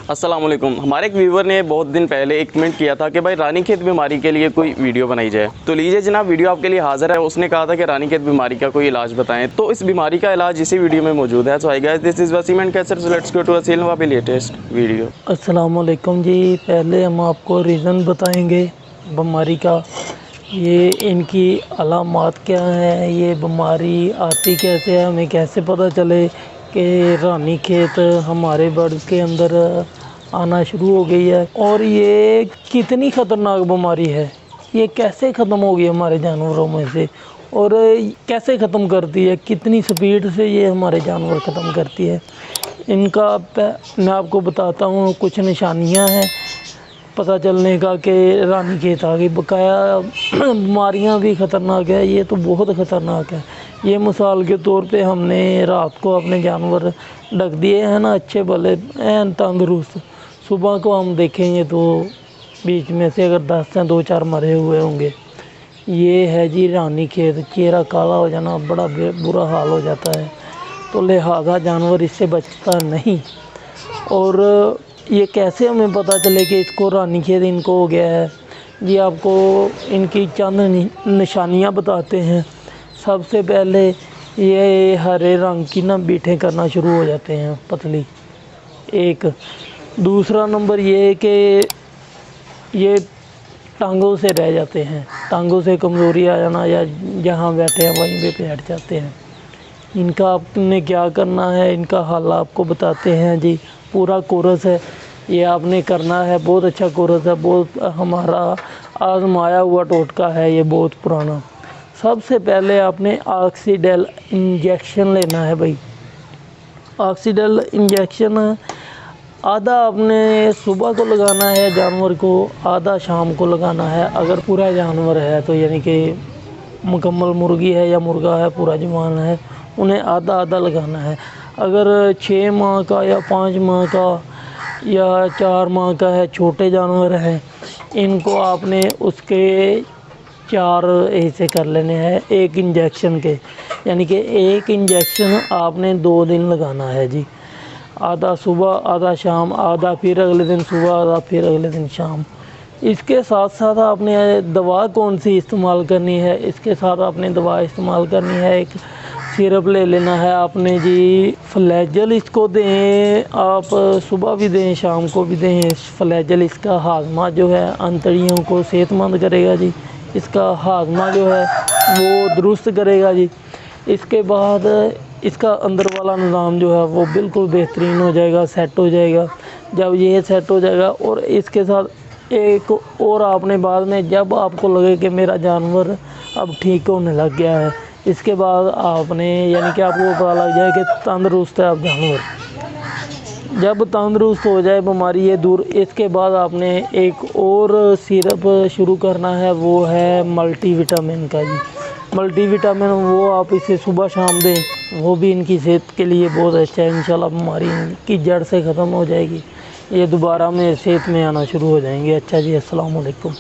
अस्सलाम वालेकुम। हमारे एक व्यूवर ने बहुत दिन पहले एक कमेंट किया था कि भाई रानीखेत बीमारी के लिए कोई वीडियो बनाई जाए। तो लीजिए जनाब, वीडियो आपके लिए हाजिर है। उसने कहा था कि रानीखेत बीमारी का कोई इलाज बताएं, तो इस बीमारी का इलाज इसी वीडियो में मौजूद है। So hi guys, this is Waseem and Qaiser, so let's go to a नवा लेटेस्ट वीडियो। अस्सलाम वालेकुम जी। पहले हम आपको रीज़न बताएंगे बीमारी का, ये इनकी अलामात क्या है, ये बीमारी आती कैसे है, हमें कैसे पता चले कि रानीखेत हमारे बर्ड के अंदर आना शुरू हो गई है, और ये कितनी ख़तरनाक बीमारी है, ये कैसे ख़त्म होगी हमारे जानवरों में से, और कैसे ख़त्म करती है, कितनी स्पीड से ये हमारे जानवर ख़त्म करती है। इनका मैं आपको बताता हूँ कुछ निशानियाँ हैं पता चलने का कि रानीखेत आ गई। बकाया बीमारियाँ भी ख़तरनाक है, ये तो बहुत ख़तरनाक है। ये मिसाल के तौर पे हमने रात को अपने जानवर ढक दिए हैं ना, अच्छे भले एन तंदुरुस्त, सुबह को हम देखेंगे तो बीच में से अगर 10 से 2-4 मरे हुए होंगे। ये है जी रानीखेत। चेहरा काला हो जाना, बड़ा बुरा हाल हो जाता है, तो लिहाजा जानवर इससे बचता नहीं। और ये कैसे हमें पता चले कि इसको रानीखेत इनको हो गया है जी, आपको इनकी चंद निशानियां बताते हैं। सबसे पहले ये हरे रंग की ना बीठें करना शुरू हो जाते हैं, पतली एक। दूसरा नंबर ये कि ये टांगों से रह जाते हैं, टांगों से कमज़ोरी आ जाना, या जहाँ बैठे हैं वहीं पे बैठ जाते हैं। इनका आपने क्या करना है, इनका हल आपको बताते हैं जी। पूरा कोर्स है, ये आपने करना है। बहुत अच्छा कोर्स है, बहुत हमारा आजमाया हुआ टोटका है ये, बहुत पुराना। सबसे पहले आपने ऑक्सीडेल इंजेक्शन लेना है भाई। ऑक्सीडेल इंजेक्शन आधा आपने सुबह को लगाना है जानवर को, आधा शाम को लगाना है। अगर पूरा जानवर है तो यानी कि मुकम्मल मुर्गी है या मुर्गा है, पूरा जवान है, उन्हें आधा आधा लगाना है। अगर 6 माह का या 5 माह का या 4 माह का है, छोटे जानवर हैं, इनको आपने उसके 4 ऐसे कर लेने हैं एक इंजेक्शन के। यानी कि एक इंजेक्शन आपने 2 दिन लगाना है जी। आधा सुबह आधा शाम, आधा फिर अगले दिन सुबह, आधा फिर अगले दिन शाम। इसके साथ साथ आपने दवा कौन सी इस्तेमाल करनी है, इसके साथ आपने दवा इस्तेमाल करनी है, एक सिरप ले लेना है आपने जी। फ्लैजल इसको दें आप, सुबह भी दें शाम को भी दें। फ्लैजल इसका हाजमा जो है अंतड़ियों को सेहतमंद करेगा जी, इसका हाजमा जो है वो दुरुस्त करेगा जी। इसके बाद इसका अंदर वाला निज़ाम जो है वो बिल्कुल बेहतरीन हो जाएगा, सेट हो जाएगा। जब ये सेट हो जाएगा, और इसके साथ एक और आपने बाद में, जब आपको लगे कि मेरा जानवर अब ठीक होने लग गया है, इसके बाद आपने यानी कि आपको पता लग जाए कि तंदुरुस्त है अब जानवर, जब तंदुरुस्त हो जाए बीमारी ये दूर, इसके बाद आपने एक और सिरप शुरू करना है, वो है मल्टी विटामिन का जी। मल्टी विटामिन वो आप इसे सुबह शाम दें, वो भी इनकी सेहत के लिए बहुत अच्छा है। इंशाल्लाह बीमारी इनकी जड़ से ख़त्म हो जाएगी, ये दोबारा में सेहत में आना शुरू हो जाएंगे। अच्छा जी, अस्सलाम वालेकुम।